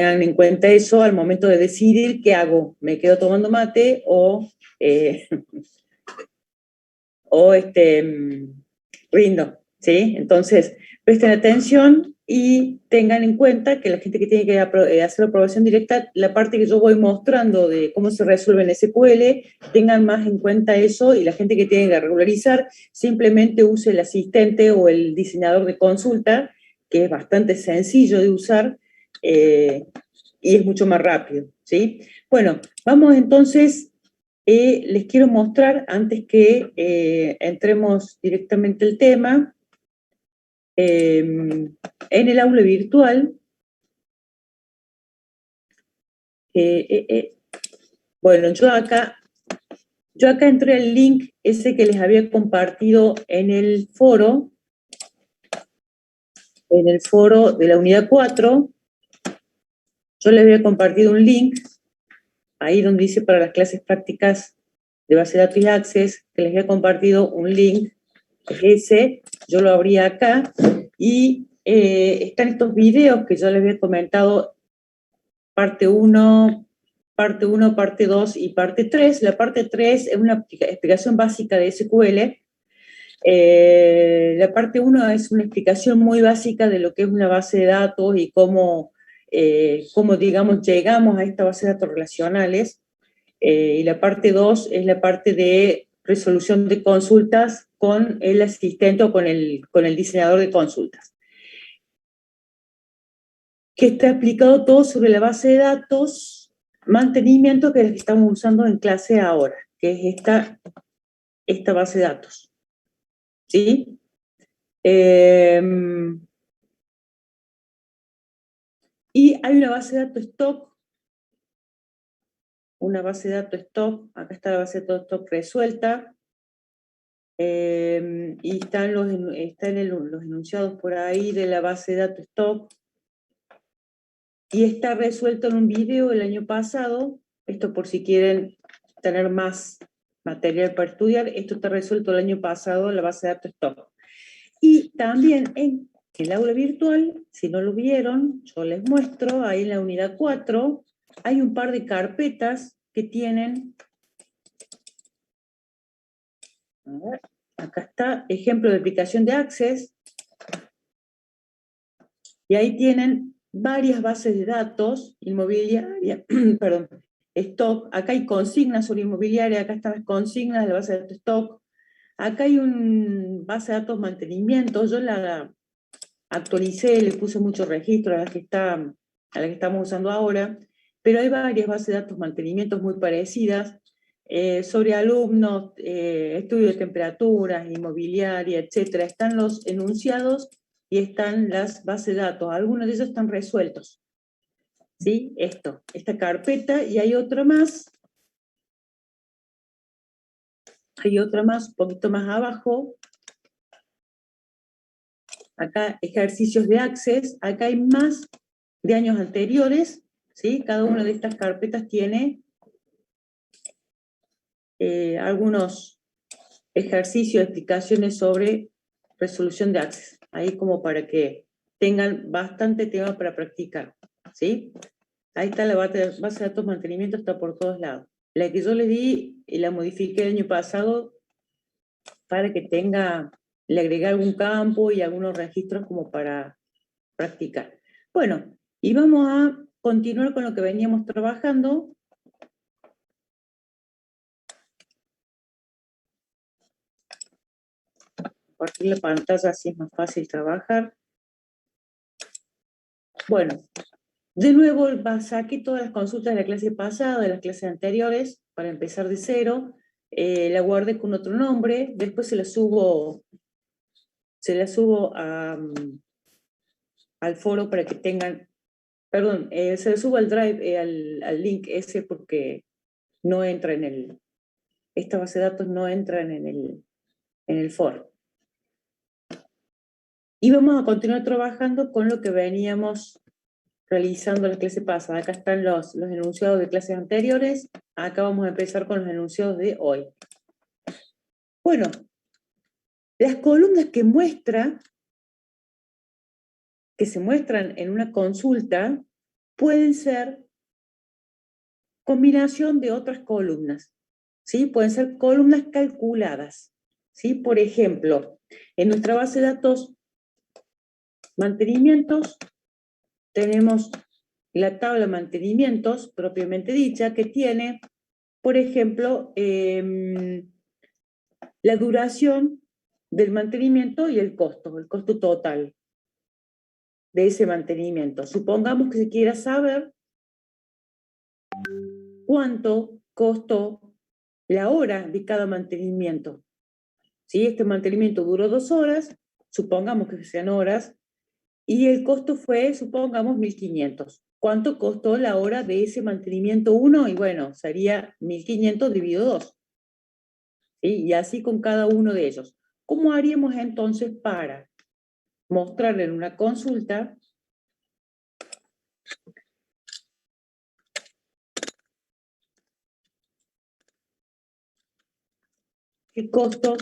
tengan en cuenta eso al momento de decidir qué hago, me quedo tomando mate o rindo, ¿sí? Entonces, presten atención y tengan en cuenta que la gente que tiene que hacer la aprobación directa, la parte que yo voy mostrando de cómo se resuelve en SQL, tengan más en cuenta eso, y la gente que tiene que regularizar, simplemente use el asistente o el diseñador de consulta, que es bastante sencillo de usar, y es mucho más rápido, ¿sí? Bueno, vamos entonces. Les quiero mostrar, antes que entremos directamente al tema, en el aula virtual, bueno, yo acá entré al link ese que les había compartido en el foro de la unidad 4, yo les había compartido un link, ahí donde dice para las clases prácticas de base de datos y Access, que les había compartido un link, ese, yo lo abrí acá, y están estos videos que yo les había comentado, parte 1, parte 2 y parte 3. La parte 3 es una explicación básica de SQL. La parte 1 es una explicación muy básica de lo que es una base de datos y cómo digamos, llegamos a esta base de datos relacionales. Y la parte 2 es la parte de resolución de consultas con el asistente o con el diseñador de consultas. Que está explicado todo sobre la base de datos, mantenimiento, que es la que estamos usando en clase ahora, que es esta base de datos. ¿Sí? Y hay una base de datos stock, acá está la base de datos stock resuelta, y están los enunciados por ahí de la base de datos stock, y está resuelto en un video el año pasado, esto por si quieren tener más material para estudiar, esto está resuelto el año pasado en la base de datos stock. Y también en el aula virtual, si no lo vieron, yo les muestro, ahí en la unidad 4, hay un par de carpetas que tienen, a ver, acá está, ejemplo de aplicación de Access, y ahí tienen varias bases de datos inmobiliaria, perdón, stock, acá hay consignas sobre inmobiliaria, acá están las consignas de la base de datos stock, acá hay un base de datos mantenimiento, yo la actualicé, le puse muchos registros a la que estamos usando ahora, pero hay varias bases de datos mantenimientos muy parecidas, sobre alumnos, estudio de temperaturas, inmobiliaria, etcétera. Están los enunciados y están las bases de datos. Algunos de ellos están resueltos. ¿Sí? Esta carpeta, y hay otra más. Hay otra más, un poquito más abajo. Acá, ejercicios de Access. Acá hay más de años anteriores. ¿Sí? Cada una de estas carpetas tiene algunos ejercicios, explicaciones sobre resolución de Access. Ahí como para que tengan bastante tema para practicar. ¿Sí? Ahí está la base de datos mantenimiento, está por todos lados. La que yo le di y la modifiqué el año pasado para que le agregué algún campo y algunos registros como para practicar. Bueno, y vamos a continuar con lo que veníamos trabajando. Compartir la pantalla, así es más fácil trabajar. Bueno, de nuevo saqué todas las consultas de la clase pasada, de las clases anteriores, para empezar de cero. La guardé con otro nombre, después se la subo al foro para que tengan, perdón, se la subo al drive, al link ese, porque no entra esta base de datos no entran en el foro. Y vamos a continuar trabajando con lo que veníamos realizando la clase pasada. Acá están los enunciados de clases anteriores, acá vamos a empezar con los enunciados de hoy. Bueno, las columnas que se muestran en una consulta, pueden ser combinación de otras columnas, ¿sí? Pueden ser columnas calculadas, ¿sí? Por ejemplo, en nuestra base de datos mantenimientos tenemos la tabla de mantenimientos propiamente dicha que tiene, por ejemplo, la duración del mantenimiento y el costo total de ese mantenimiento. Supongamos que se quiera saber cuánto costó la hora de cada mantenimiento. Si este mantenimiento duró 2 horas, supongamos que sean horas, y el costo fue, supongamos, 1.500. ¿Cuánto costó la hora de ese mantenimiento 1? Y bueno, sería 1.500 dividido 2. ¿Sí? Y así con cada uno de ellos. ¿Cómo haríamos entonces para mostrarle en una consulta el costo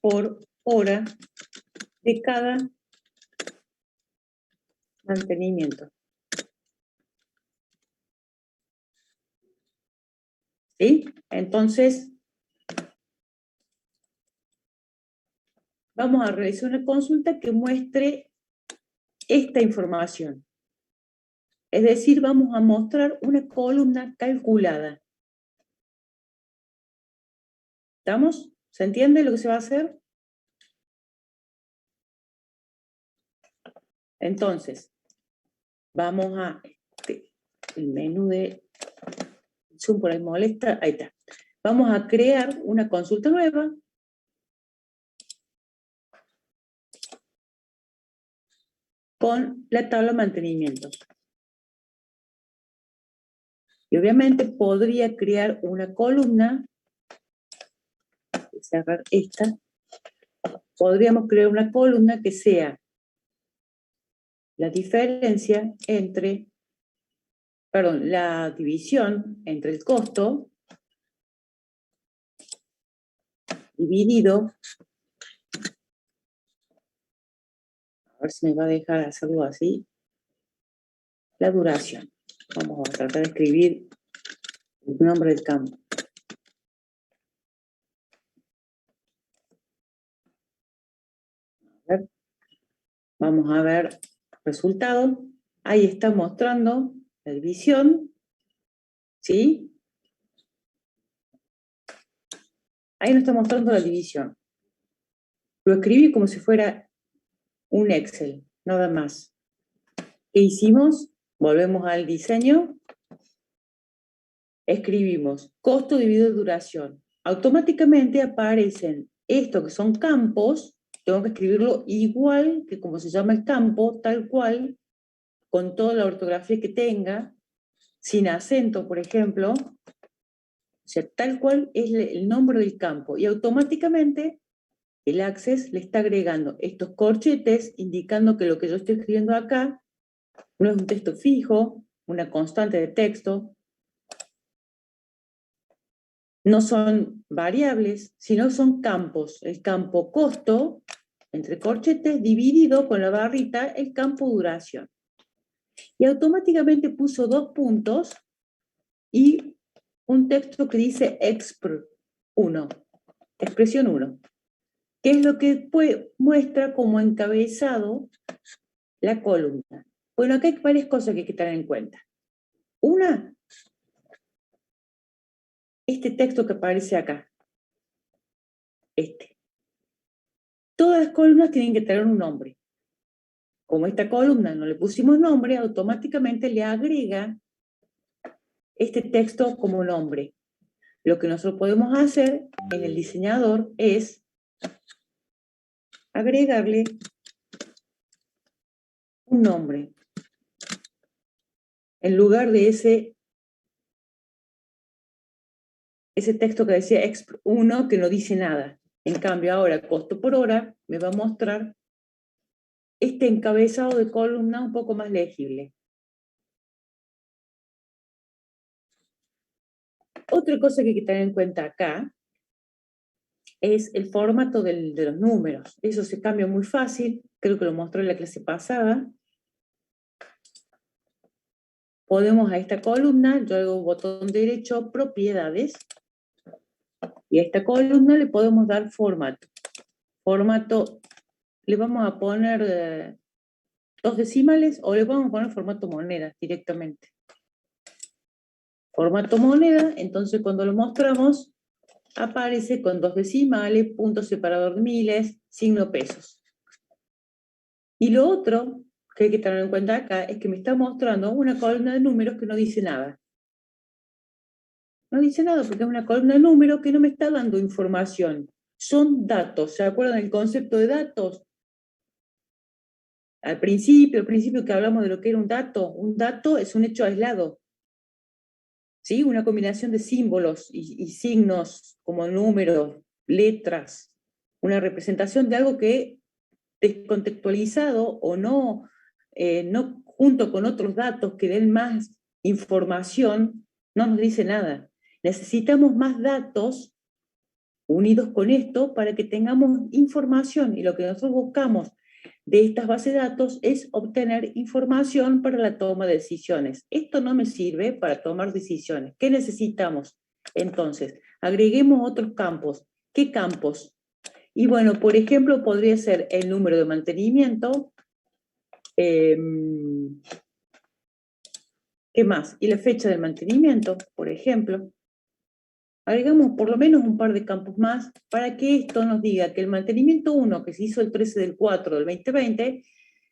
por hora de cada mantenimiento? ¿Sí? Entonces, vamos a realizar una consulta que muestre esta información. Es decir, vamos a mostrar una columna calculada. ¿Estamos? ¿Se entiende lo que se va a hacer? Entonces, vamos a... el menú de Zoom por ahí molesta. Ahí está. Vamos a crear una consulta nueva. Con la tabla de mantenimiento. Y obviamente podría crear una columna. Cerrar esta. Podríamos crear una columna que sea la diferencia entre, perdón, la división entre el costo dividido, a ver si me va a dejar hacerlo así, la duración. Vamos a tratar de escribir el nombre del campo. A ver. Vamos a ver resultado. Ahí está mostrando la división, ¿sí? Ahí nos está mostrando la división. Lo escribí como si fuera un Excel, nada más. ¿Qué hicimos? Volvemos al diseño. Escribimos costo dividido duración. Automáticamente aparecen estos que son campos. Tengo que escribirlo igual que como se llama el campo, tal cual, con toda la ortografía que tenga, sin acento, por ejemplo. O sea, tal cual es el nombre del campo. Y automáticamente el Access le está agregando estos corchetes indicando que lo que yo estoy escribiendo acá no es un texto fijo, una constante de texto, no son variables, sino son campos. El campo costo, entre corchetes, dividido con la barrita, el campo duración. Y automáticamente puso 2 puntos y un texto que dice expr 1, expresión 1, que es lo que muestra como encabezado la columna. Bueno, acá hay varias cosas que hay que tener en cuenta. Una, este texto que aparece acá. Todas las columnas tienen que tener un nombre. Como esta columna no le pusimos nombre, automáticamente le agrega este texto como nombre. Lo que nosotros podemos hacer en el diseñador es agregarle un nombre en lugar de ese texto que decía exp1 que no dice nada. En cambio, ahora costo por hora me va a mostrar este encabezado de columna un poco más legible. Otra cosa que hay que tener en cuenta acá es el formato de los números. Eso se cambia muy fácil, creo que lo mostré en la clase pasada. podemos a esta columna, yo hago botón derecho, propiedades, y a esta columna le podemos dar formato. Formato, le vamos a poner 2 decimales o le vamos a poner formato moneda directamente. Formato moneda, entonces cuando lo mostramos, aparece con 2 decimales, punto separador de miles, signo pesos. Y lo otro que hay que tener en cuenta acá es que me está mostrando una columna de números que no dice nada. No dice nada porque es una columna de números que no me está dando información. Son datos. ¿Se acuerdan del concepto de datos? Al principio que hablamos de lo que era un dato es un hecho aislado. ¿Sí? Una combinación de símbolos y signos como números, letras, una representación de algo que descontextualizado o no, no junto con otros datos que den más información, no nos dice nada. Necesitamos más datos unidos con esto para que tengamos información, y lo que nosotros buscamos de estas bases de datos es obtener información para la toma de decisiones. Esto no me sirve para tomar decisiones. ¿Qué necesitamos? Entonces, agreguemos otros campos. ¿Qué campos? Y bueno, por ejemplo, podría ser el número de mantenimiento. ¿Qué más? Y la fecha del mantenimiento, por ejemplo. Agregamos por lo menos un par de campos más para que esto nos diga que el mantenimiento 1, que se hizo el 13 del 4 del 2020,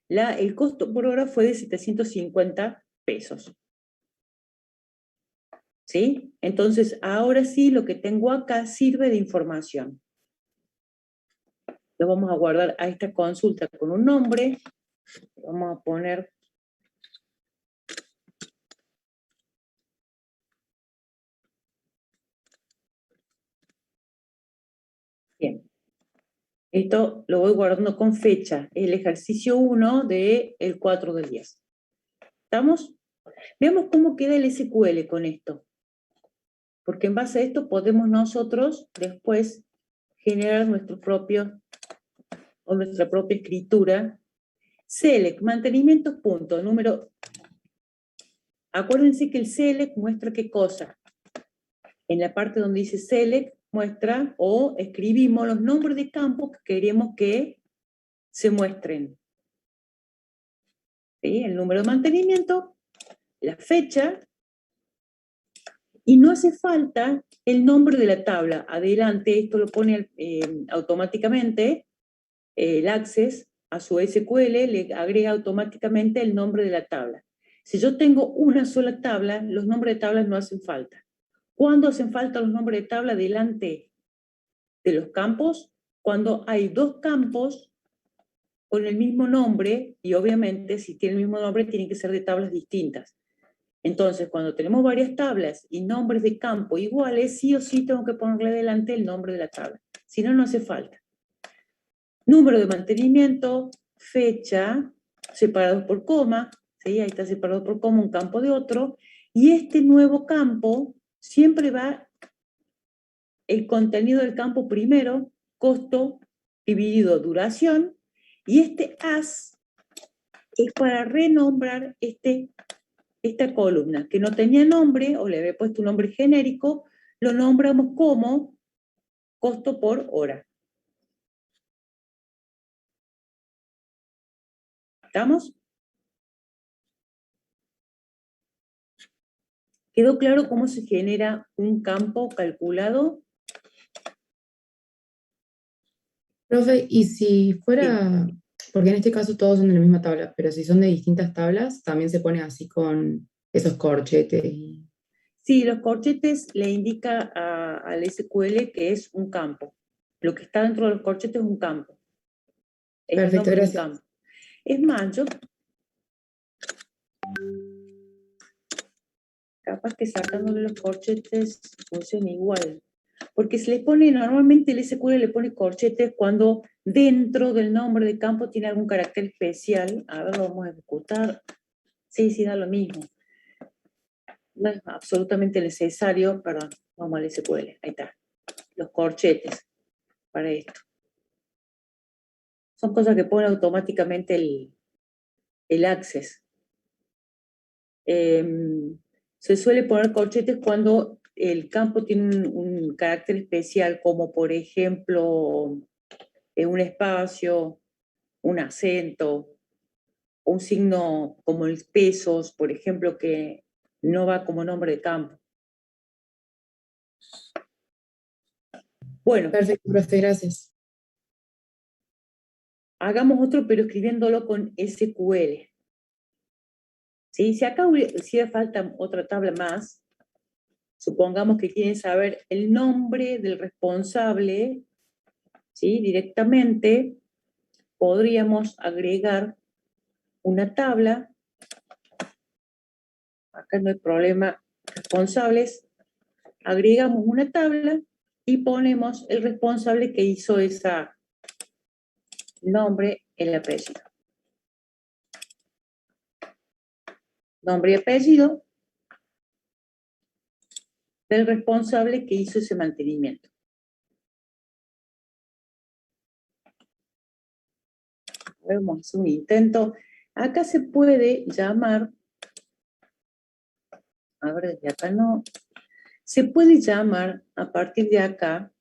el costo por hora fue de 750 pesos. ¿Sí? Entonces, ahora sí, lo que tengo acá sirve de información. Lo vamos a guardar a esta consulta con un nombre. Vamos a poner... Bien. Esto lo voy guardando con fecha. El ejercicio 1 del 4 del 10. ¿Estamos? Veamos cómo queda el SQL con esto. Porque en base a esto podemos nosotros después generar nuestro propio o nuestra propia escritura. Select, mantenimientos, punto, número. Acuérdense que el select muestra qué cosa. En la parte donde dice select muestra o escribimos los nombres de campos que queremos que se muestren. ¿Sí? El número de mantenimiento, la fecha, y no hace falta el nombre de la tabla. Adelante, esto lo pone automáticamente, el Access a su SQL le agrega automáticamente el nombre de la tabla. Si yo tengo una sola tabla, los nombres de tablas no hacen falta. ¿Cuándo hacen falta los nombres de tabla delante de los campos? Cuando hay 2 campos con el mismo nombre, y obviamente si tienen el mismo nombre tienen que ser de tablas distintas. Entonces, cuando tenemos varias tablas y nombres de campo iguales, sí o sí tengo que ponerle delante el nombre de la tabla. Si no, no hace falta. Número de mantenimiento, fecha, separados por coma, ¿sí? Ahí está separado por coma un campo de otro, y este nuevo campo siempre va el contenido del campo primero, costo dividido duración, y este as es para renombrar esta columna, que no tenía nombre, o le había puesto un nombre genérico, lo nombramos como costo por hora. ¿Estamos? ¿Quedó claro cómo se genera un campo calculado? Profe, y si Sí. fuera, porque en este caso todos son de la misma tabla, pero si son de distintas tablas, también se pone así con esos corchetes. Sí, los corchetes le indica al SQL que es un campo. Lo que está dentro de los corchetes es un campo. Es el Perfecto, nombre de un gracias. campo. Es más, yo capaz que sacándole los corchetes funciona igual. Porque se le pone, normalmente el SQL le pone corchetes cuando dentro del nombre de campo tiene algún carácter especial. A ver, lo vamos a ejecutar. Sí, da lo mismo. No es absolutamente necesario, perdón, vamos al SQL, ahí está. Los corchetes para esto. Son cosas que pone automáticamente el Access. Se suele poner corchetes cuando el campo tiene un carácter especial, como por ejemplo un espacio, un acento, un signo como el pesos, por ejemplo, que no va como nombre de campo. Bueno, Perfecto, profe, gracias. hagamos otro, pero escribiéndolo con SQL. ¿Sí? Si acá hiciera falta otra tabla más, supongamos que quieren saber el nombre del responsable, ¿sí? Directamente podríamos agregar una tabla. Acá no hay problema. Responsables. Agregamos una tabla y ponemos el responsable que hizo esa nombre, el apellido. Nombre y apellido del responsable que hizo ese mantenimiento. Vamos a hacer un intento. Acá se puede llamar, a ver, desde acá no, se puede llamar a partir de acá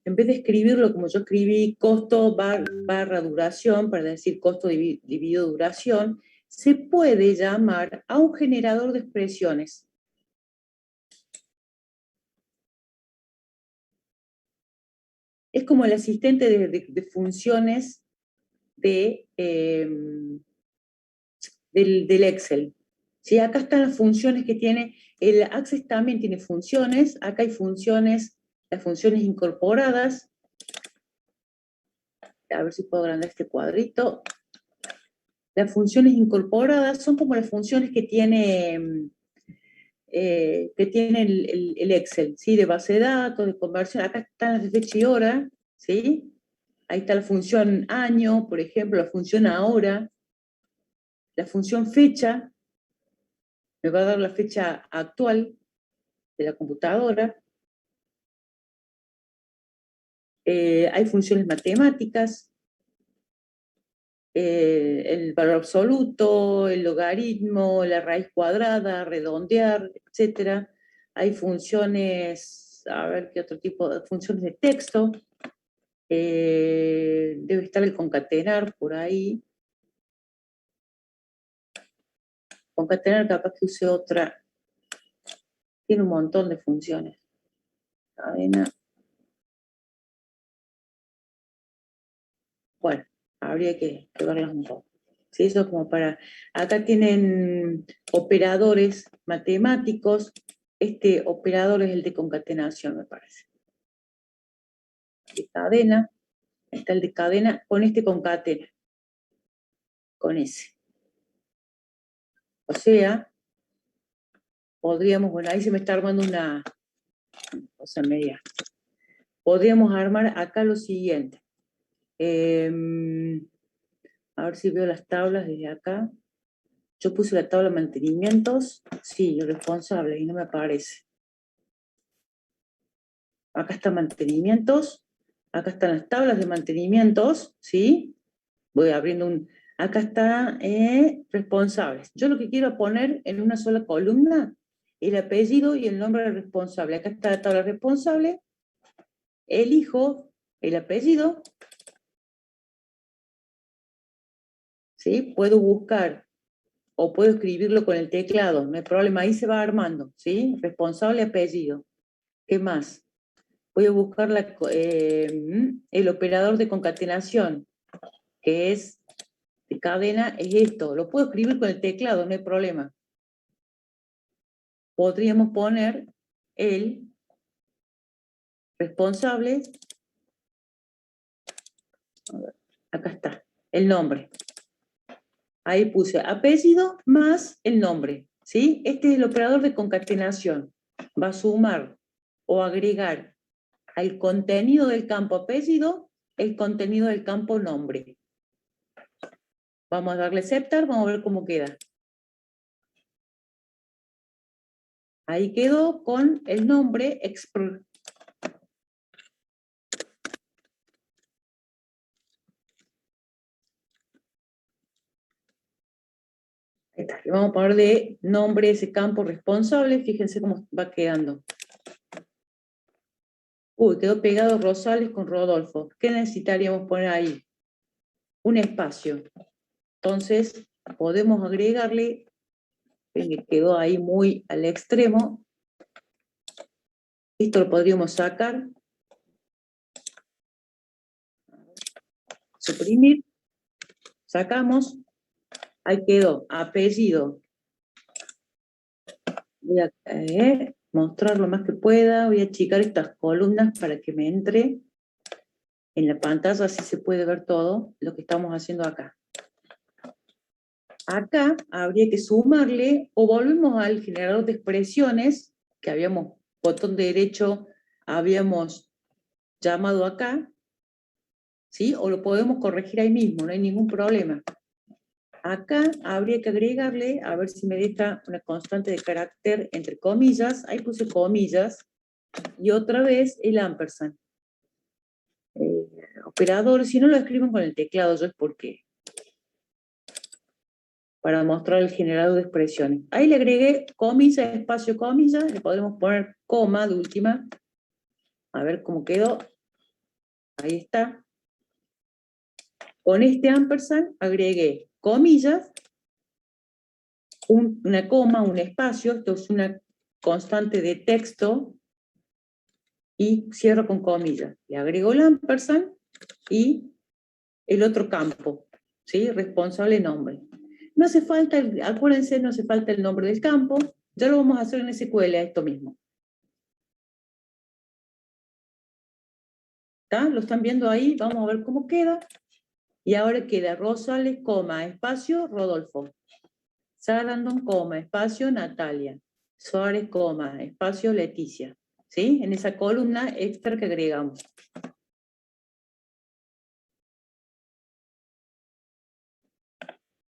en vez de escribirlo como yo escribí, costo barra duración, para decir costo dividido duración, se puede llamar a un generador de expresiones. Es como el asistente de funciones del Excel. ¿Sí? Acá están las funciones que tiene, el Access también tiene funciones, acá hay funciones, las funciones incorporadas. A ver si puedo agrandar este cuadrito. Las funciones incorporadas son como las funciones que tiene el Excel, ¿sí? De base de datos, de conversión. Acá están las de fecha y hora, ¿sí? Ahí está la función año, por ejemplo, la función ahora, la función fecha, me va a dar la fecha actual de la computadora. Hay funciones matemáticas, el valor absoluto, el logaritmo, la raíz cuadrada, redondear, etc. Hay funciones, a ver qué otro tipo de funciones de texto. Debe estar el concatenar por ahí. Concatenar capaz que use otra. Tiene un montón de funciones. Cadena. Bueno, habría que verlas un poco. ¿Sí? Eso es como para... Acá tienen operadores matemáticos. Este operador es el de concatenación, me parece. De cadena. Está el de cadena. Con este concatena. Con ese. O sea, podríamos... Bueno, ahí se me está armando una cosa media. Podríamos armar acá lo siguiente. A ver si veo las tablas desde acá. Yo puse la tabla de mantenimientos. Sí, responsable, y no me aparece. Acá están mantenimientos. Acá están las tablas de mantenimientos, ¿sí? Voy abriendo un... Acá está responsables. Yo lo que quiero poner en una sola columna, el apellido y el nombre del responsable. Acá está la tabla responsable, elijo el apellido, ¿sí? Puedo buscar o puedo escribirlo con el teclado, no hay problema, ahí se va armando, ¿sí? Responsable, apellido. ¿Qué más? Voy a buscar el operador de concatenación, que es de cadena, es esto. Lo puedo escribir con el teclado, no hay problema. Podríamos poner el responsable, a ver, acá está, el nombre. Ahí puse apellido más el nombre, ¿sí? Este es el operador de concatenación. Va a sumar o agregar al contenido del campo apellido el contenido del campo nombre. Vamos a darle aceptar, vamos a ver cómo queda. Ahí quedó con el nombre Ahí está. Le vamos a poner de nombre ese campo responsable. Fíjense cómo va quedando. Uy, quedó pegado Rosales con Rodolfo. ¿Qué necesitaríamos poner ahí? Un espacio. Entonces, podemos agregarle, que quedó ahí muy al extremo. Esto lo podríamos sacar. Suprimir. Sacamos. Ahí quedó. Apellido. Voy a mostrar lo más que pueda. Voy a achicar estas columnas para que me entre en la pantalla, así se puede ver todo lo que estamos haciendo acá. Acá habría que sumarle, o volvemos al generador de expresiones, que habíamos, botón derecho, habíamos llamado acá, ¿sí? O lo podemos corregir ahí mismo, no hay ningún problema. Acá habría que agregarle, a ver si me deja una constante de carácter entre comillas, ahí puse comillas, y otra vez el ampersand. Operador, si no lo escriben con el teclado, yo es porque para mostrar el generador de expresiones. Ahí le agregué comilla, espacio, comilla, le podemos poner coma de última. A ver cómo quedó. Ahí está. Con este ampersand agregué comillas, una coma, un espacio, esto es una constante de texto, y cierro con comillas. Le agrego el ampersand y el otro campo, ¿sí? Responsable nombre. No hace falta, acuérdense, no hace falta el nombre del campo, ya lo vamos a hacer en SQL a esto mismo. ¿Está? ¿Lo están viendo ahí? Vamos a ver cómo queda. Y ahora queda Rosales, coma, espacio, Rodolfo. Sarandon, coma, espacio, Natalia. Suárez, coma, espacio, Leticia. ¿Sí? En esa columna extra que agregamos.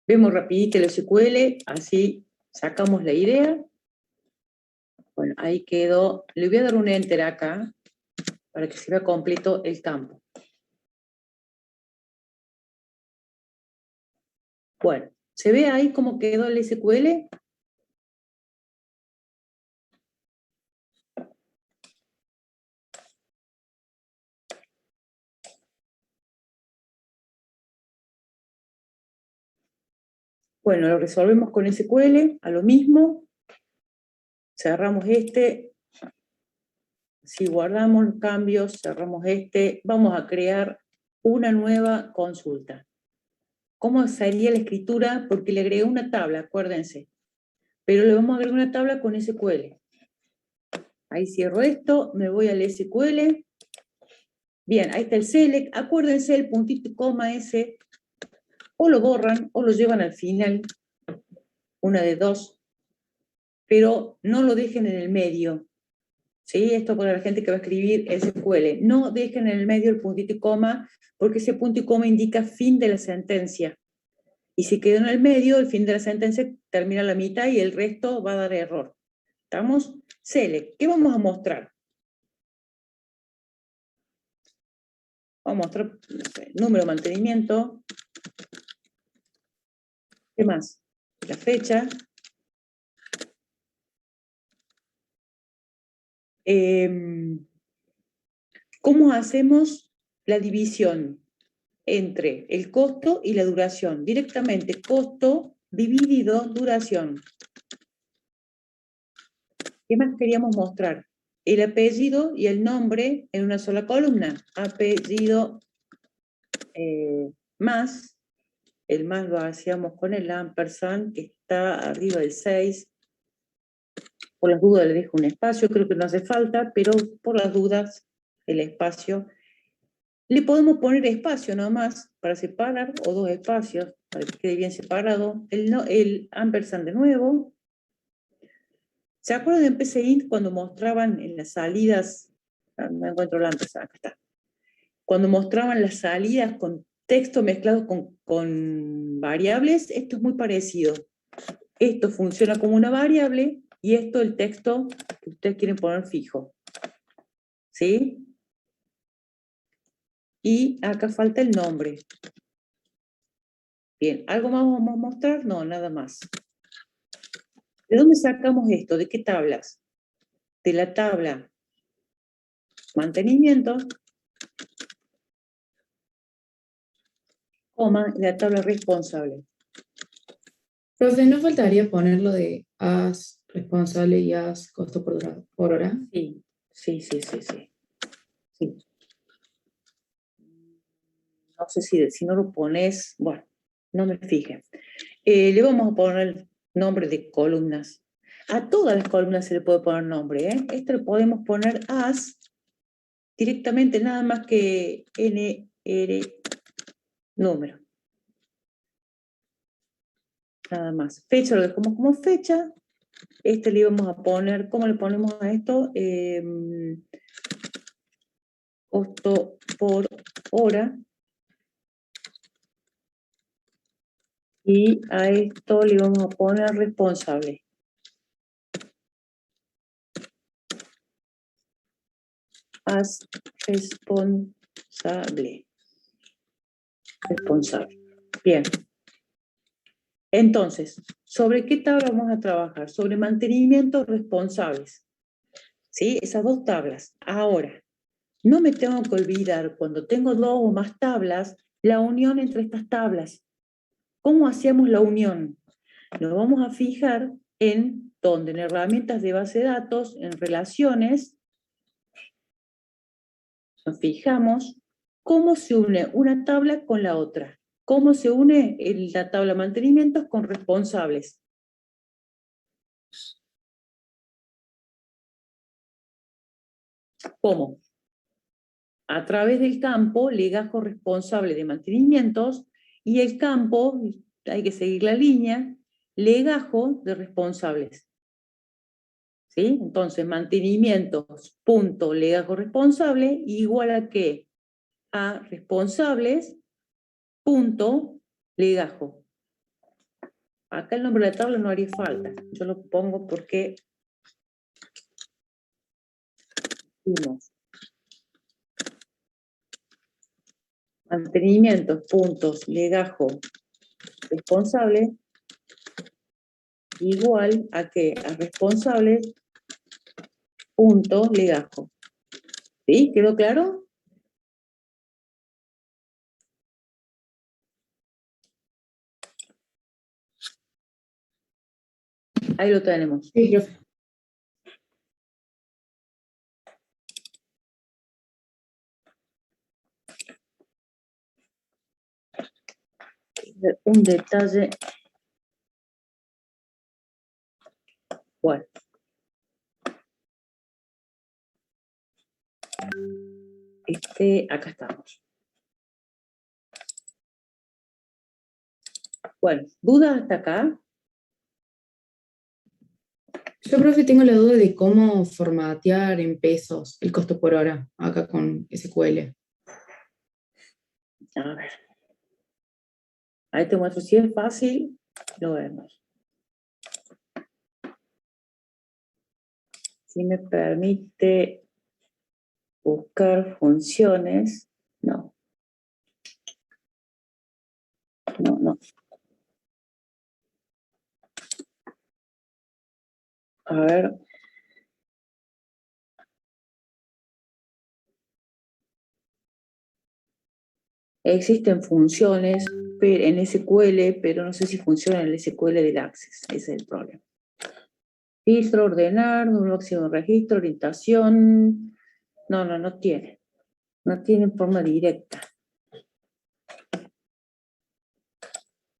Vemos rapidito el SQL, así sacamos la idea. Bueno, ahí quedó. Le voy a dar un enter acá, para que se vea completo el campo. Bueno, ¿se ve ahí cómo quedó el SQL? Bueno, lo resolvemos con SQL, a lo mismo. Cerramos este. Si guardamos los cambios, cerramos este. Vamos a crear una nueva consulta. ¿Cómo sería la escritura? Porque le agregué una tabla, acuérdense. Pero le vamos a agregar una tabla con SQL. Ahí cierro esto, me voy al SQL. Bien, ahí está el select. Acuérdense el puntito y coma ese. O lo borran o lo llevan al final. Una de dos. Pero no lo dejen en el medio. ¿Sí? Esto para la gente que va a escribir SQL. No dejen en el medio el puntito y coma, porque ese punto y coma indica fin de la sentencia. Y si quedó en el medio, el fin de la sentencia termina a la mitad y el resto va a dar error. ¿Estamos? Select. ¿Qué vamos a mostrar? Vamos a mostrar, no sé, número de mantenimiento. ¿Qué más? La fecha. ¿Cómo hacemos la división entre el costo y la duración? Directamente, costo dividido duración. ¿Qué más queríamos mostrar? El apellido y el nombre en una sola columna. Apellido más, el más lo hacíamos con el ampersand, que está arriba del 6. Por las dudas le dejo un espacio, creo que no hace falta, pero por las dudas, el espacio. Le podemos poner espacio nomás para separar, o dos espacios, para que quede bien separado. El ampersand de nuevo. ¿Se acuerdan de PCInt cuando mostraban en las salidas? No encuentro el ampersand, acá está. Cuando mostraban las salidas con texto mezclado con variables, esto es muy parecido. Esto funciona como una variable y esto el texto que ustedes quieren poner fijo. ¿Sí? Y acá falta el nombre. Bien, ¿algo más vamos a mostrar? No, nada más. ¿De dónde sacamos esto? ¿De qué tablas? De la tabla mantenimiento, coma, y la tabla responsable. Profe, ¿no faltaría ponerlo de as responsable y as costo por hora? Sí, sí, sí, sí, sí. Sí. No sé si no lo pones, bueno, no me fije. Le vamos a poner nombre de columnas. A todas las columnas se le puede poner nombre, ¿eh? Esto le podemos poner as directamente, nada más que NR número. Nada más. Fecha lo dejamos como fecha. Este le íbamos a poner, ¿cómo le ponemos a esto? Costo por hora. Y a esto le vamos a poner responsable. As responsable. Responsable. Bien. Entonces, ¿sobre qué tabla vamos a trabajar? Sobre mantenimientos responsables. ¿Sí? Esas dos tablas. Ahora, no me tengo que olvidar, cuando tengo dos o más tablas, la unión entre estas tablas. ¿Cómo hacemos la unión? Nos vamos a fijar en donde, en herramientas de base de datos, en relaciones, nos fijamos cómo se une una tabla con la otra. ¿Cómo se une la tabla de mantenimientos con responsables? ¿Cómo? A través del campo legajo responsable de mantenimientos y el campo, hay que seguir la línea, legajo de responsables. ¿Sí? Entonces, mantenimientos, punto, legajo responsable, igual a qué? A responsables, punto, legajo. Acá el nombre de la tabla no haría falta. Yo lo pongo porque mantenimientos, puntos, legajo, responsable, igual a qué? A responsables, punto, legajo. ¿Sí? ¿Quedó claro? Ahí lo tenemos. Sí, profe. Un detalle. Bueno. Acá estamos. Bueno, ¿dudas hasta acá? Yo, profe, tengo la duda de cómo formatear en pesos el costo por hora acá con SQL. A ver. Ahí te muestro. Si es fácil, lo vemos. Si me permite buscar funciones. No. No, no. A ver. Existen funciones en SQL, pero no sé si funciona en el SQL del Access. Ese es el problema. Filtro, ordenar, un máximo registro, orientación. No, no, no tiene. No tiene forma directa.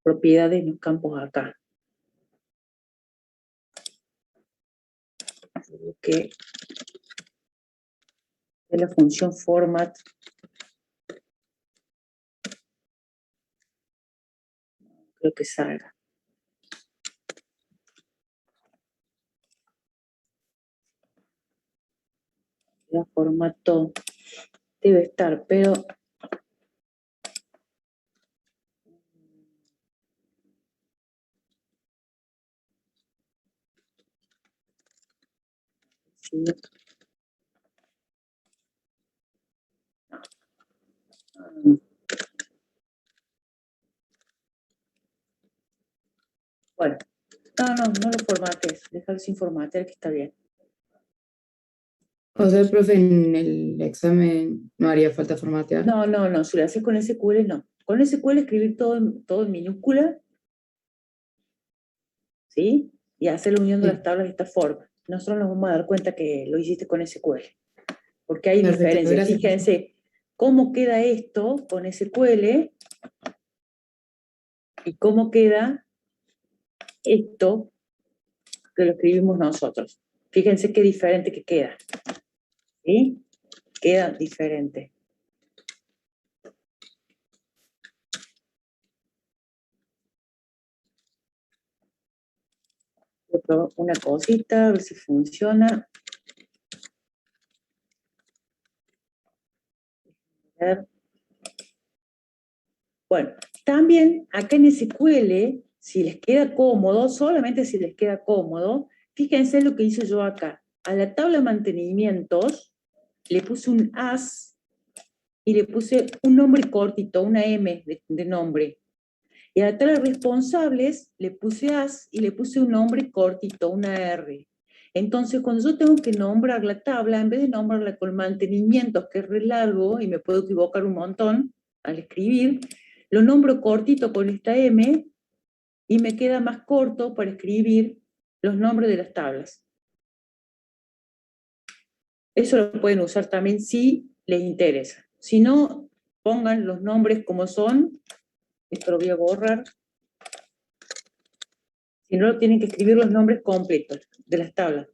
Propiedades en los campos acá. Que es la función format. Creo que salga. El formato debe estar, pero sí. Bueno, No lo formates, déjalo sin formatear que está bien. O sea, profe, en el examen no haría falta formatear. No, si lo haces con SQL no. Con SQL escribir todo en minúscula, ¿sí? Y hacer la unión de las Sí, tablas de esta forma. Nosotros nos vamos a dar cuenta que lo hiciste con SQL, porque hay perfecto, diferencias. gracias, profe. Fíjense cómo queda esto con SQL y cómo queda esto que lo escribimos nosotros. Fíjense qué diferente que queda, ¿sí? Queda diferente. Voy a probar una cosita, a ver si funciona. A ver. Bueno, también acá en SQL, si les queda cómodo, solamente si les queda cómodo, fíjense lo que hice yo acá. A la tabla de mantenimientos le puse un as y le puse un nombre cortito, una M de nombre. Y a la tabla de responsables le puse as y le puse un nombre cortito, una R. Entonces, cuando yo tengo que nombrar la tabla, en vez de nombrarla con mantenimientos, que es re largo y me puedo equivocar un montón al escribir, lo nombro cortito con esta M y me queda más corto para escribir los nombres de las tablas. Eso lo pueden usar también si les interesa. Si no, pongan los nombres como son. Esto lo voy a borrar. Si no, tienen que escribir los nombres completos de las tablas.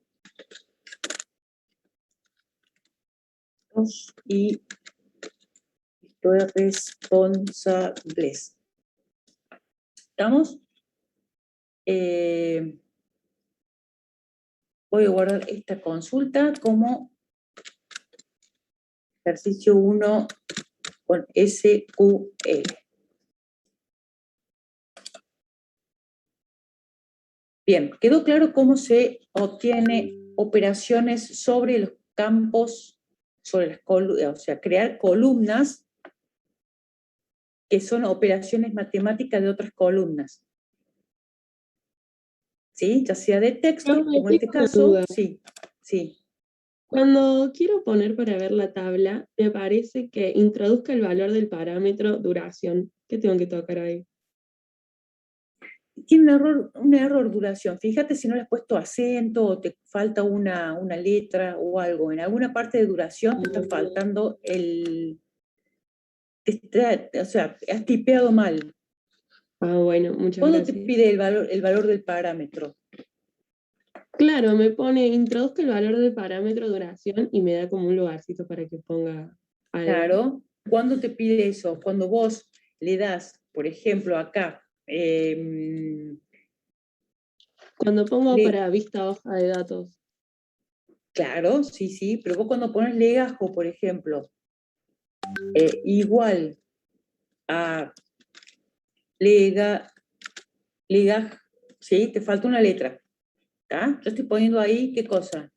Y responsables. ¿Estamos? Voy a guardar esta consulta como ejercicio 1 con SQL. Bien, ¿quedó claro cómo se obtiene operaciones sobre los campos, sobre las columnas, o sea, crear columnas que son operaciones matemáticas de otras columnas? ¿Sí? Ya sea de texto, Profe, como en tengo este una caso, duda. sí, sí. Cuando quiero poner para ver la tabla, me parece que introduzca el valor del parámetro duración. ¿Qué tengo que tocar ahí? Tiene un error duración. Fíjate si no le has puesto acento o te falta una letra o algo. En alguna parte de duración te está faltando o sea, has tipeado mal. Ah, bueno, muchas ¿Cuándo te gracias. pide el valor del parámetro? Claro, me pone introduzca el valor del parámetro duración y me da como un lugarcito para que ponga algo. Claro. ¿Cuándo te pide eso? Cuando vos le das, por ejemplo, acá, Cuando pongo para vista hoja de datos. claro, sí, pero vos cuando pones legajo, por ejemplo, igual a legaj, ¿sí? Te falta una letra, ¿está? Yo estoy poniendo ahí, ¿qué cosa?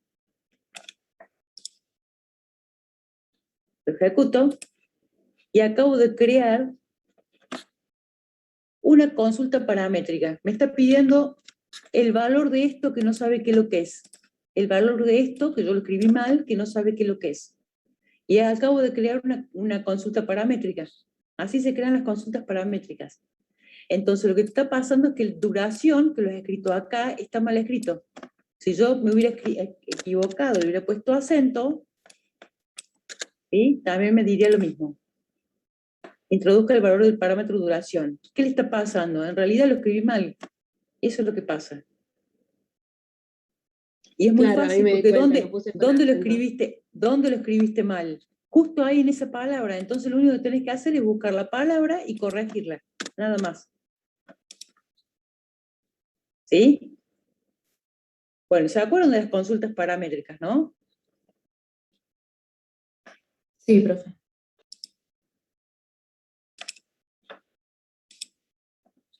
Lo ejecuto y acabo de crear una consulta paramétrica. Me está pidiendo el valor de esto que no sabe qué es lo que es. El valor de esto, que yo lo escribí mal, que no sabe qué es lo que es. Y acabo de crear una consulta paramétrica. Así se crean las consultas paramétricas. Entonces, lo que está pasando es que la duración, que lo he escrito acá, está mal escrito. Si yo me hubiera equivocado, le hubiera puesto acento, ¿sí? También me diría lo mismo. Introduzca el valor del parámetro duración. ¿Qué le está pasando? En realidad lo escribí mal. Eso es lo que pasa. Y es muy Claro, ahí fácil, me di porque cuenta, lo puse con ¿dónde acento. dónde lo escribiste mal? Justo ahí en esa palabra. Entonces lo único que tenés que hacer es buscar la palabra y corregirla. Nada más. ¿Sí? Bueno, ¿se acuerdan de las consultas paramétricas, no? Sí, profe.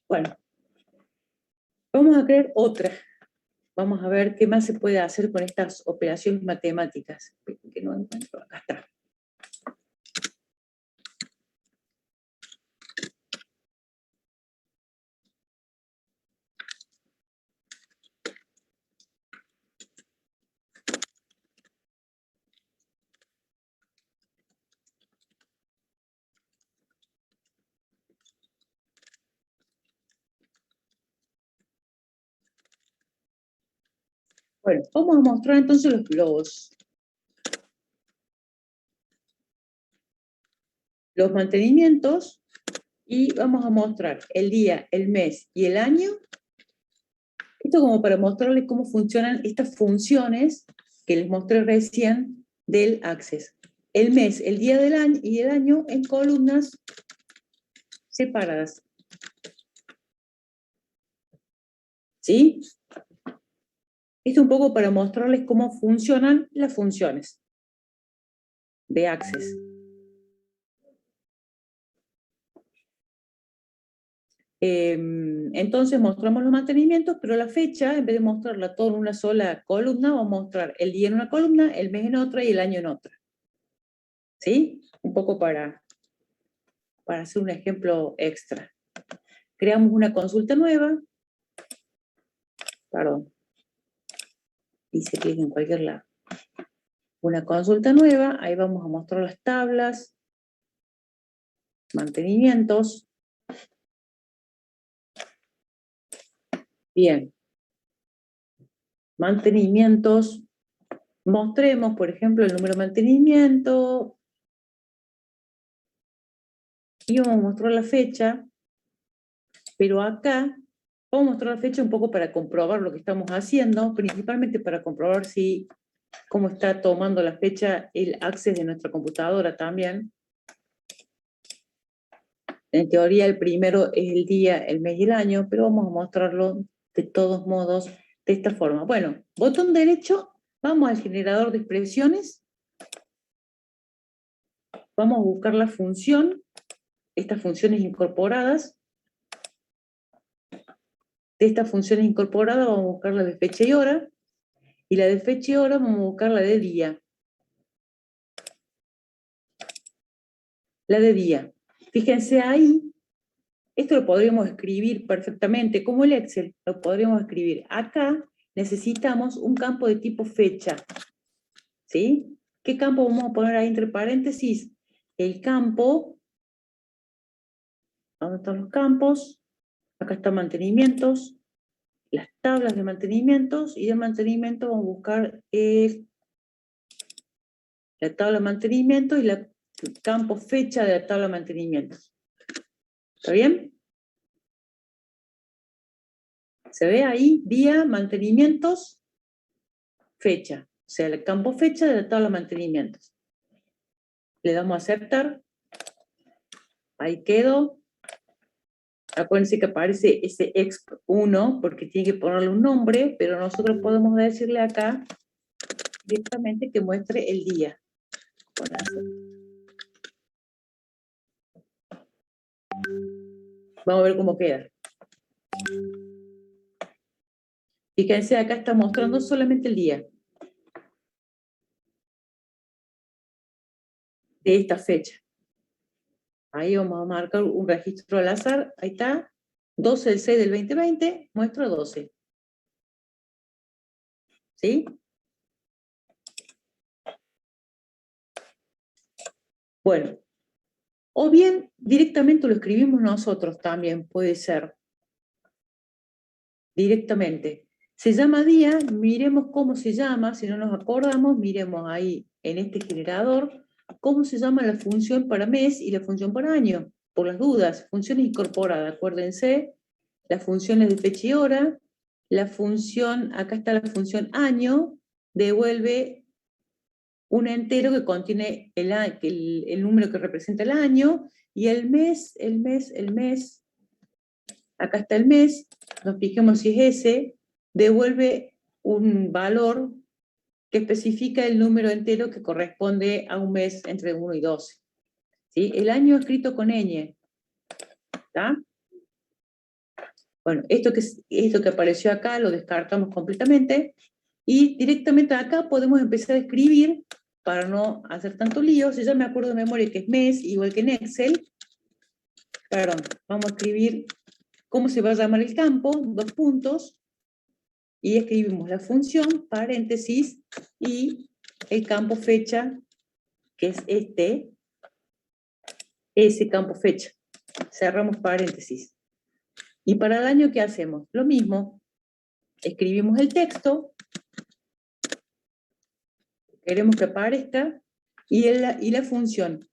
Bueno, vamos a crear otra. Vamos a ver qué más se puede hacer con estas operaciones matemáticas. Que no encuentro, acá está. Bueno, vamos a mostrar entonces los mantenimientos y vamos a mostrar el día, el mes y el año. Esto como para mostrarles cómo funcionan estas funciones que les mostré recién del Access. El mes, el día del año y el año en columnas separadas. ¿Sí? Esto un poco para mostrarles cómo funcionan las funciones de Access. Entonces mostramos los mantenimientos, pero la fecha, en vez de mostrarla todo en una sola columna, vamos a mostrar el día en una columna, el mes en otra y el año en otra. ¿Sí? Un poco para hacer un ejemplo extra. Creamos una consulta nueva. Perdón. Hice clic en cualquier lado. Una consulta nueva, ahí vamos a mostrar las tablas, mantenimientos. Bien. Mantenimientos. Mostremos, por ejemplo, el número de mantenimiento. Y vamos a mostrar la fecha. Pero acá vamos a mostrar la fecha un poco para comprobar lo que estamos haciendo, principalmente para comprobar cómo está tomando la fecha el Access de nuestra computadora también. En teoría el primero es el día, el mes y el año, pero vamos a mostrarlo de todos modos de esta forma. Bueno, botón derecho, vamos al generador de expresiones. Vamos a buscar la función, estas funciones incorporadas. De estas funciones incorporadas vamos a buscar la de fecha y hora. Y la de fecha y hora vamos a buscar la de día. La de día. Fíjense ahí, esto lo podríamos escribir perfectamente, como el Excel, lo podríamos escribir. Acá necesitamos un campo de tipo fecha. ¿Sí? ¿Qué campo vamos a poner ahí entre paréntesis? El campo, ¿dónde están los campos? Acá están mantenimientos, las tablas de mantenimientos, y de mantenimiento vamos a buscar la tabla de mantenimiento y el campo fecha de la tabla de mantenimiento. ¿Está bien? Se ve ahí, día, mantenimientos, fecha. O sea, el campo fecha de la tabla de mantenimientos. Le damos a aceptar. Ahí quedó. Acuérdense que aparece ese exp1 porque tiene que ponerle un nombre, pero nosotros podemos decirle acá directamente que muestre el día. Vamos a ver cómo queda. Fíjense, acá está mostrando solamente el día de esta fecha. Ahí vamos a marcar un registro al azar. Ahí está. 12 del 6 del 2020, muestra 12. ¿Sí? Bueno. O bien, directamente lo escribimos nosotros también, puede ser. Directamente. Se llama día, miremos cómo se llama, si no nos acordamos, miremos ahí en este generador, cómo se llama la función para mes y la función para año. Por las dudas, funciones incorporadas, acuérdense, las funciones de fecha y hora, la función, acá está la función año, devuelve un entero que contiene el número que representa el año, y el mes, acá está el mes, nos fijemos si es ese, devuelve un valor que especifica el número entero que corresponde a un mes entre 1 y 12. ¿Sí? El año escrito con ñ. ¿Está? Bueno, esto que apareció acá lo descartamos completamente, y directamente acá podemos empezar a escribir, para no hacer tanto lío. Si ya me acuerdo de memoria que es mes, igual que en Excel, perdón, vamos a escribir cómo se va a llamar el campo, 2 puntos, y escribimos la función, paréntesis, y el campo fecha, que es ese campo fecha. Cerramos paréntesis. Y para el año, ¿qué hacemos? Lo mismo. Escribimos el texto, queremos que aparezca, y la función.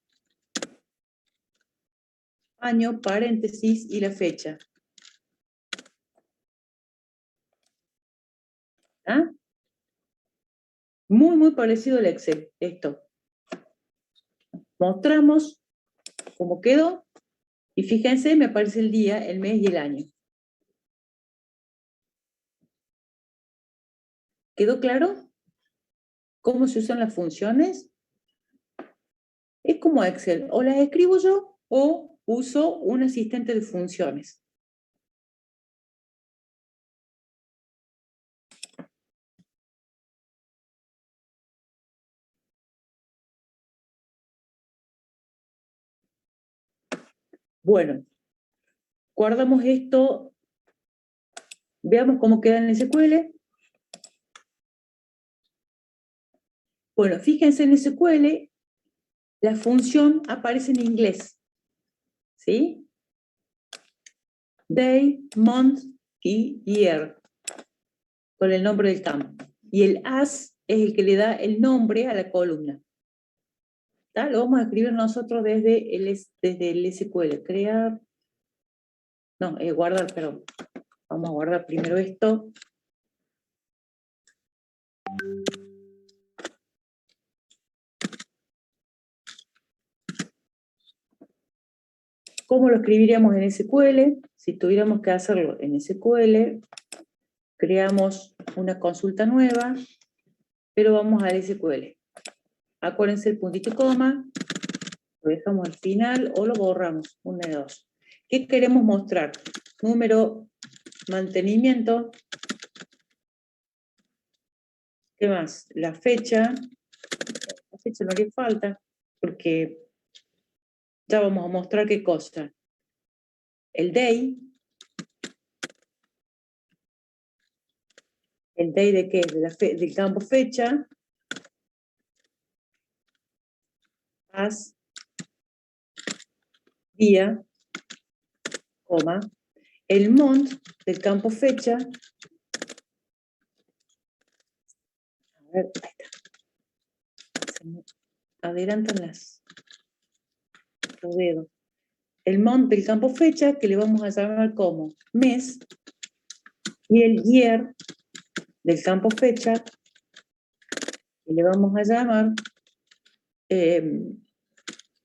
Año, paréntesis, y la fecha. ¿Ah? Muy, muy parecido al Excel, esto. Mostramos cómo quedó, y fíjense, me aparece el día, el mes y el año. ¿Quedó claro cómo se usan las funciones? Es como Excel, o las escribo yo o uso un asistente de funciones. Bueno, guardamos esto, veamos cómo queda en SQL. Bueno, fíjense en SQL, la función aparece en inglés, ¿sí? Day, month y year, con el nombre del campo. Y el as es el que le da el nombre a la columna. ¿Tá? Lo vamos a escribir nosotros desde el SQL. Crear, no, guardar, perdón. Vamos a guardar primero esto. ¿Cómo lo escribiríamos en SQL? Si tuviéramos que hacerlo en SQL, creamos una consulta nueva, pero vamos al SQL. Acuérdense el puntito y coma, lo dejamos al final o lo borramos, una de dos. ¿Qué queremos mostrar? Número, mantenimiento. ¿Qué más? La fecha. La fecha no haría falta, porque ya vamos a mostrar qué cosa. El day. ¿El day de qué? Del campo fecha. As. Día. Coma. El month del campo fecha. A ver, ahí está. Se me adelantan los dedos. El month del campo fecha, que le vamos a llamar como mes, y el year del campo fecha, que le vamos a llamar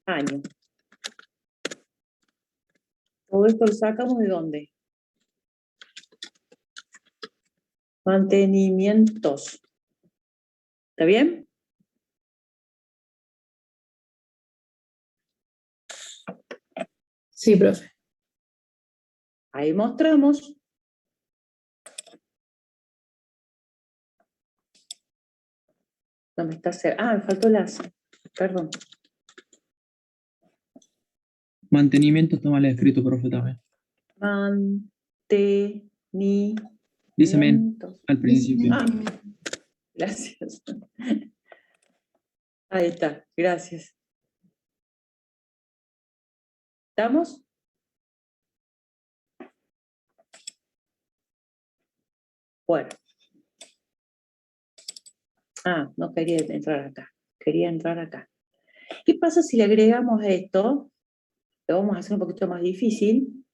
año. Todo esto lo sacamos ¿de dónde? Mantenimientos. ¿Está bien? Sí, profe. Ahí mostramos. ¿Dónde está? Me faltó el as. Perdón. Mantenimiento está mal escrito, profe, también. Mantenimientos. Dice men al principio. Gracias. Ahí está, gracias. ¿Estamos? Bueno. No quería entrar acá. Quería entrar acá. ¿Qué pasa si le agregamos esto? Lo vamos a hacer un poquito más difícil.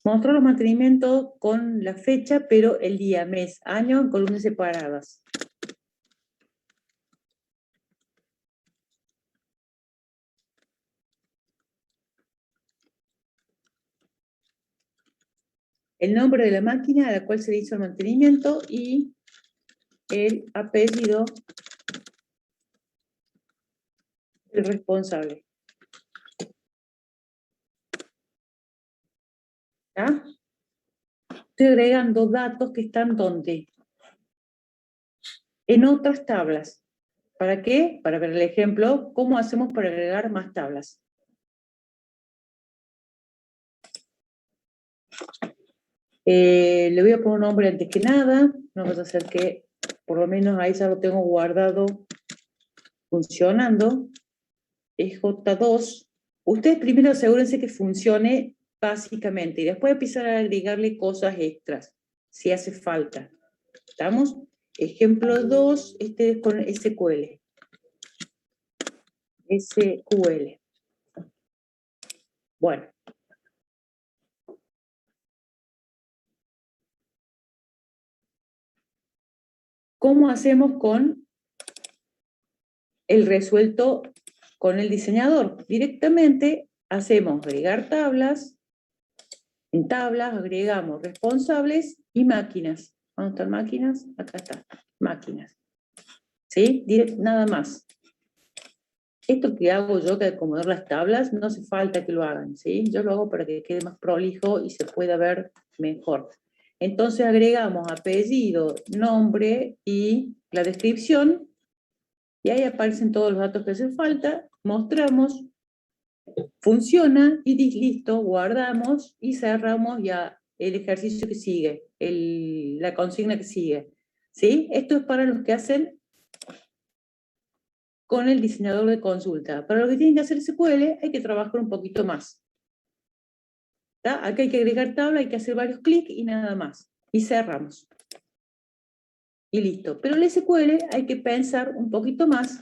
Mostrar los mantenimientos con la fecha, pero el día, mes, año en columnas separadas. El nombre de la máquina a la cual se le hizo el mantenimiento y el apellido del responsable. ¿Ya? Estoy agregando datos que están ¿dónde? En otras tablas. ¿Para qué? Para ver el ejemplo, ¿cómo hacemos para agregar más tablas? Le voy a poner un nombre antes que nada, no va a ser que por lo menos ahí ya lo tengo guardado funcionando. Es J2, Ustedes primero asegúrense que funcione básicamente y después empezar a agregarle cosas extras, si hace falta. ¿Estamos? Ejemplo 2, este es con SQL. SQL. Bueno. ¿Cómo hacemos con el resuelto con el diseñador? Directamente hacemos agregar tablas. En tablas agregamos responsables y máquinas. ¿Dónde están máquinas? Acá está, máquinas. ¿Sí? Nada más. Esto que hago yo, que acomodar las tablas, no hace falta que lo hagan, ¿sí? Yo lo hago para que quede más prolijo y se pueda ver mejor. Entonces agregamos apellido, nombre y la descripción, y ahí aparecen todos los datos que hacen falta, mostramos, funciona, y listo, guardamos y cerramos ya el ejercicio que sigue, la consigna que sigue. ¿Sí? Esto es para los que hacen con el diseñador de consulta. Para los que tienen que hacer SQL hay que trabajar un poquito más. ¿Está? Acá hay que agregar tabla, hay que hacer varios clics y nada más. Y cerramos. Y listo. Pero en el SQL hay que pensar un poquito más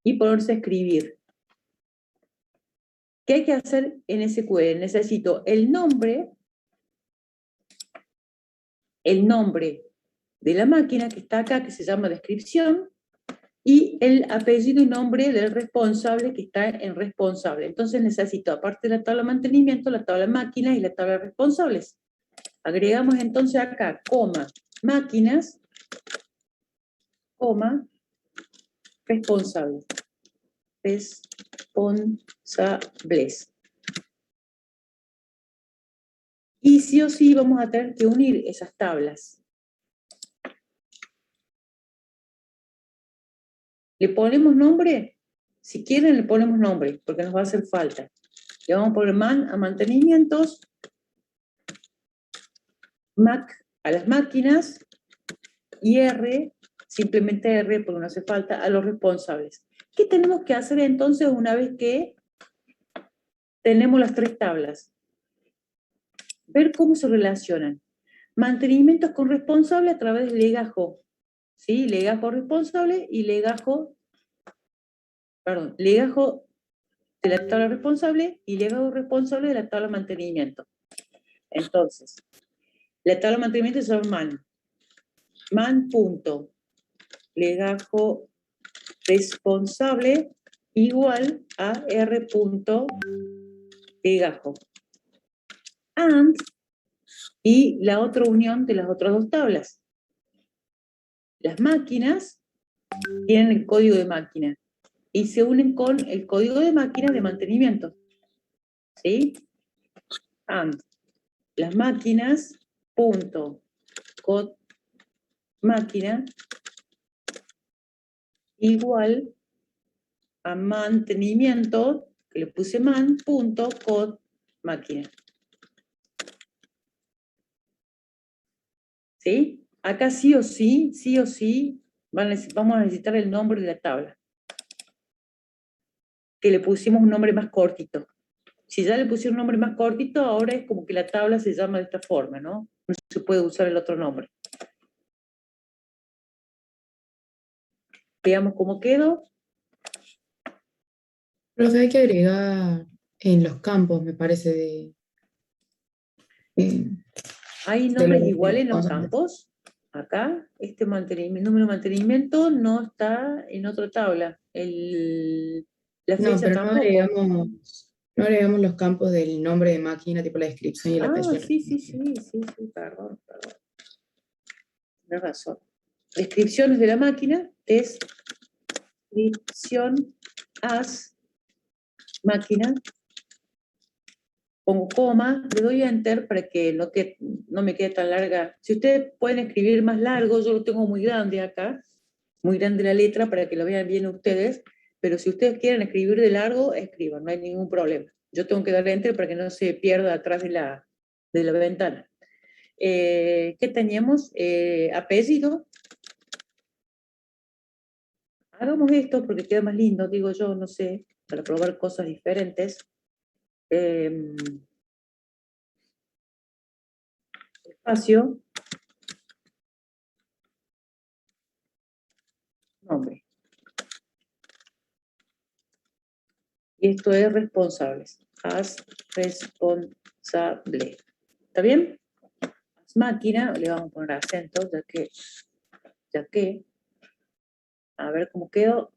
y ponerse a escribir. ¿Qué hay que hacer en SQL? Necesito el nombre de la máquina que está acá, que se llama descripción, y el apellido y nombre del responsable que está en responsable. Entonces necesito, aparte de la tabla de mantenimiento, la tabla de máquinas y la tabla de responsables. Agregamos entonces acá, coma, máquinas, coma, responsables. Responsables. Y sí o sí vamos a tener que unir esas tablas. ¿Le ponemos nombre? Si quieren le ponemos nombre, porque nos va a hacer falta. Le vamos a poner man a mantenimientos, Mac a las máquinas, y R, simplemente R, porque no hace falta, a los responsables. ¿Qué tenemos que hacer entonces una vez que tenemos las tres tablas? Ver cómo se relacionan. Mantenimientos con responsable a través del legajo. ¿Sí? Legajo responsable y legajo de la tabla responsable y legajo responsable de la tabla mantenimiento. Entonces, la tabla mantenimiento se llama man. Man.legajo responsable igual a r.legajo. And, y la otra unión de las otras dos tablas. Las máquinas tienen el código de máquina y se unen con el código de máquina de mantenimiento. ¿Sí? And, las máquinas, punto, code máquina, igual a mantenimiento, que le puse man, punto, code máquina. ¿Sí? Acá sí o sí, vamos a necesitar el nombre de la tabla. Que le pusimos un nombre más cortito. Si ya le pusieron un nombre más cortito, ahora es como que la tabla se llama de esta forma, ¿no? No se puede usar el otro nombre. Veamos cómo quedó. Profe, hay que agregar en los campos, me parece, Hay de nombres los iguales en los responsables. campos. Acá, este número de mantenimiento no está en otra tabla. La No, fecha pero tampoco. no agregamos los campos del nombre de máquina, tipo la descripción y el Ah, apellido. sí, perdón. Tienes razón. Descripciones de la máquina, descripción as máquina, pongo coma, le doy a enter para que no me quede tan larga. Si ustedes pueden escribir más largo, yo lo tengo muy grande acá, muy grande la letra para que lo vean bien ustedes, pero si ustedes quieren escribir de largo, escriban, no hay ningún problema. Yo tengo que darle enter para que no se pierda atrás de la ventana. ¿Qué teníamos? Apellido. Hagamos esto porque queda más lindo, digo yo, no sé. para probar cosas diferentes. Espacio. Nombre. Y esto es responsables. Haz responsable. ¿Está bien? Haz máquina, le vamos a poner acento, ya que, a ver cómo quedó.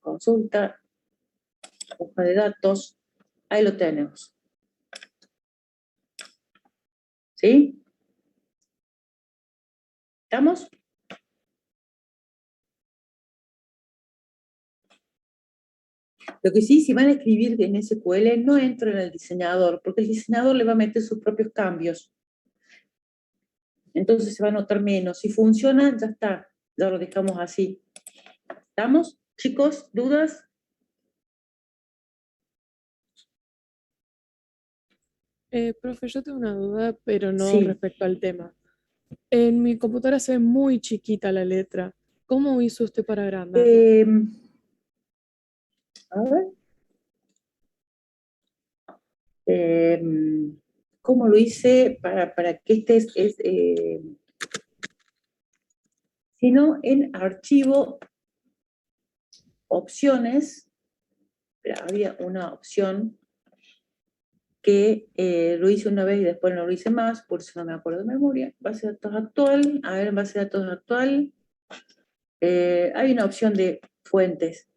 Consulta, hoja de datos, ahí lo tenemos. ¿Sí? ¿Estamos? Lo que sí, si van a escribir en SQL, no entren en el diseñador, porque el diseñador le va a meter sus propios cambios. Entonces se va a notar menos. Si funciona, ya está. Ya lo dejamos así. ¿Estamos? Chicos, ¿dudas? Profe, yo tengo una duda, pero no Sí. respecto al tema. En mi computadora se ve muy chiquita la letra. ¿Cómo hizo usted para agrandarla? A ver. ¿Cómo lo hice para que sino en archivo, opciones, pero había una opción que lo hice una vez y después no lo hice más, por eso no me acuerdo de memoria. Base de datos actual, a ver, base de datos actual, hay una opción de fuentes.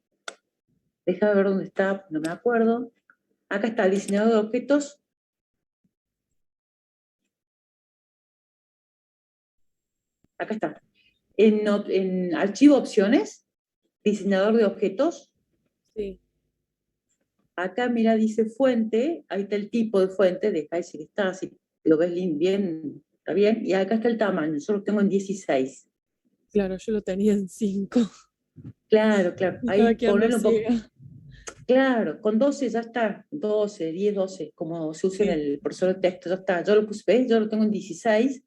Déjame ver dónde está, no me acuerdo. Acá está el diseñador de objetos. Acá está. En archivo opciones, diseñador de objetos. Sí. Acá, mira, dice fuente, ahí está el tipo de fuente, deja ese que está, si lo ves bien, está bien. Y acá está el tamaño, yo lo tengo en 16. Claro, yo lo tenía en 5. Claro, claro. Estaba Ahí quedando ponelo un poco. ciega. Claro, con 12 ya está. 12, 10, 12, como se usa en Sí. el profesor de texto, ya está. Yo lo puse, ¿ves? Yo lo tengo en 16,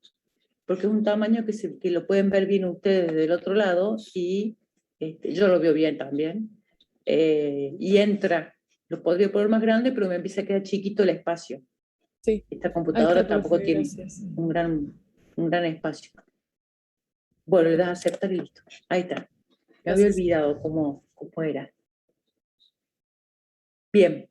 porque es un tamaño que lo pueden ver bien ustedes del otro lado, y yo lo veo bien también. Y entra. Lo podría poner más grande, pero me empieza a quedar chiquito el espacio. Sí. Esta Ahí computadora está, tampoco profe, tiene gracias. un gran espacio. Bueno, le das a aceptar y listo. Ahí está. Me había Gracias. olvidado cómo era. Bien.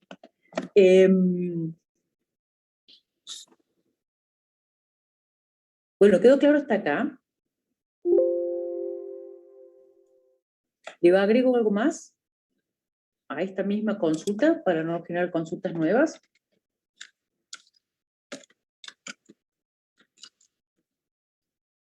Bueno, ¿quedó claro hasta acá? ¿Le agrego algo más a esta misma consulta para no generar consultas nuevas?